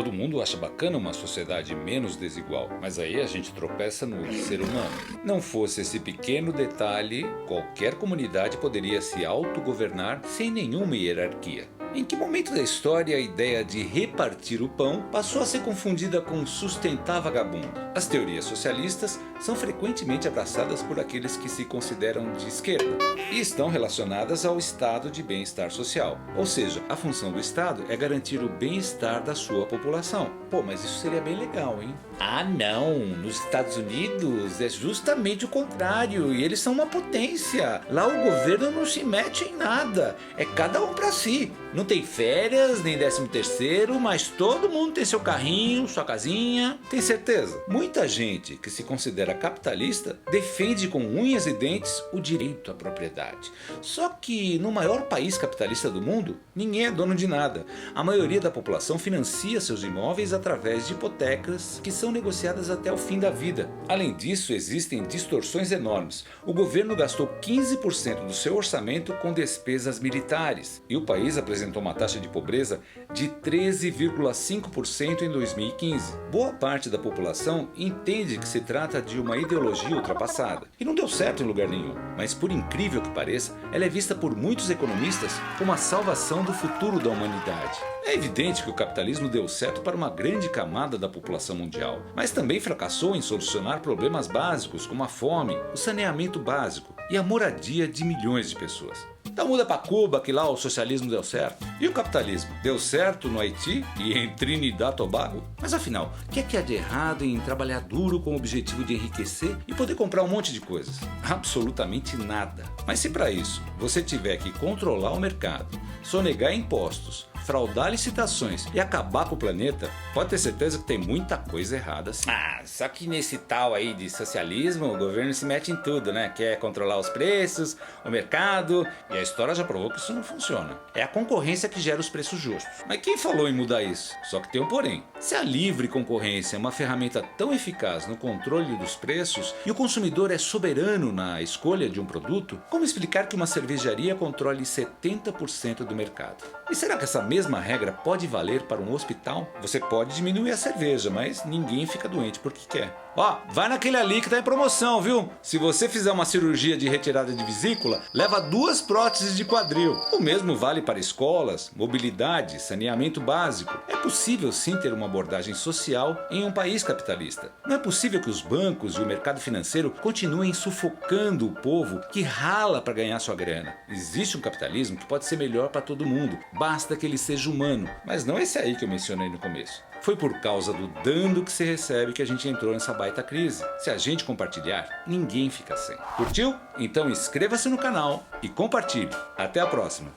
Todo mundo acha bacana uma sociedade menos desigual, mas aí a gente tropeça no ser humano. Não fosse esse pequeno detalhe, qualquer comunidade poderia se autogovernar sem nenhuma hierarquia. Em que momento da história a ideia de repartir o pão passou a ser confundida com sustentar vagabundo? As teorias socialistas são frequentemente abraçadas por aqueles que se consideram de esquerda e estão relacionadas ao estado de bem-estar social. Ou seja, a função do Estado é garantir o bem-estar da sua população. Pô, mas isso seria bem legal, hein? Ah não, nos Estados Unidos é justamente o contrário e eles são uma potência. Lá o governo não se mete em nada, é cada um pra si. Não tem férias, nem 13º, mas todo mundo tem seu carrinho, sua casinha. Tem certeza? Muita gente que se considera capitalista defende com unhas e dentes o direito à propriedade. Só que no maior país capitalista do mundo, ninguém é dono de nada. A maioria da população financia seus imóveis através de hipotecas que são negociadas até o fim da vida. Além disso, existem distorções enormes. O governo gastou 15% do seu orçamento com despesas militares e o país apresentou uma taxa de pobreza de 13,5% em 2015. Boa parte da população entende que se trata de uma ideologia ultrapassada e não deu certo em lugar nenhum, mas por incrível que pareça, ela é vista por muitos economistas como a salvação do futuro da humanidade. É evidente que o capitalismo deu certo para uma grande camada da população mundial, mas também fracassou em solucionar problemas básicos como a fome, o saneamento básico e a moradia de milhões de pessoas. Então muda para Cuba que lá o socialismo deu certo. E o capitalismo? Deu certo no Haiti e em Trinidad e Tobago? Mas afinal, o que há de errado em trabalhar duro com o objetivo de enriquecer e poder comprar um monte de coisas? Absolutamente nada. Mas se para isso você tiver que controlar o mercado, sonegar impostos, fraudar licitações e acabar com o planeta, pode ter certeza que tem muita coisa errada sim. Ah, só que nesse tal aí de socialismo, o governo se mete em tudo, né? Quer controlar os preços, o mercado, e a história já provou que isso não funciona. É a concorrência que gera os preços justos. Mas quem falou em mudar isso? Só que tem um porém. Se a livre concorrência é uma ferramenta tão eficaz no controle dos preços e o consumidor é soberano na escolha de um produto, como explicar que uma cervejaria controle 70% do mercado? E será que essa mesma regra pode valer para um hospital? Você pode diminuir a cerveja, mas ninguém fica doente porque quer. Ó, vai naquele ali que tá em promoção, viu? Se você fizer uma cirurgia de retirada de vesícula, leva 2 próteses de quadril. O mesmo vale para escolas, mobilidade, saneamento básico. É possível sim ter uma abordagem social em um país capitalista. Não é possível que os bancos e o mercado financeiro continuem sufocando o povo que rala para ganhar sua grana. Existe um capitalismo que pode ser melhor para todo mundo, basta que ele seja humano, mas não esse aí que eu mencionei no começo. Foi por causa do dano que se recebe que a gente entrou nessa baita crise. Se a gente compartilhar, ninguém fica sem. Curtiu? Então inscreva-se no canal e compartilhe. Até a próxima!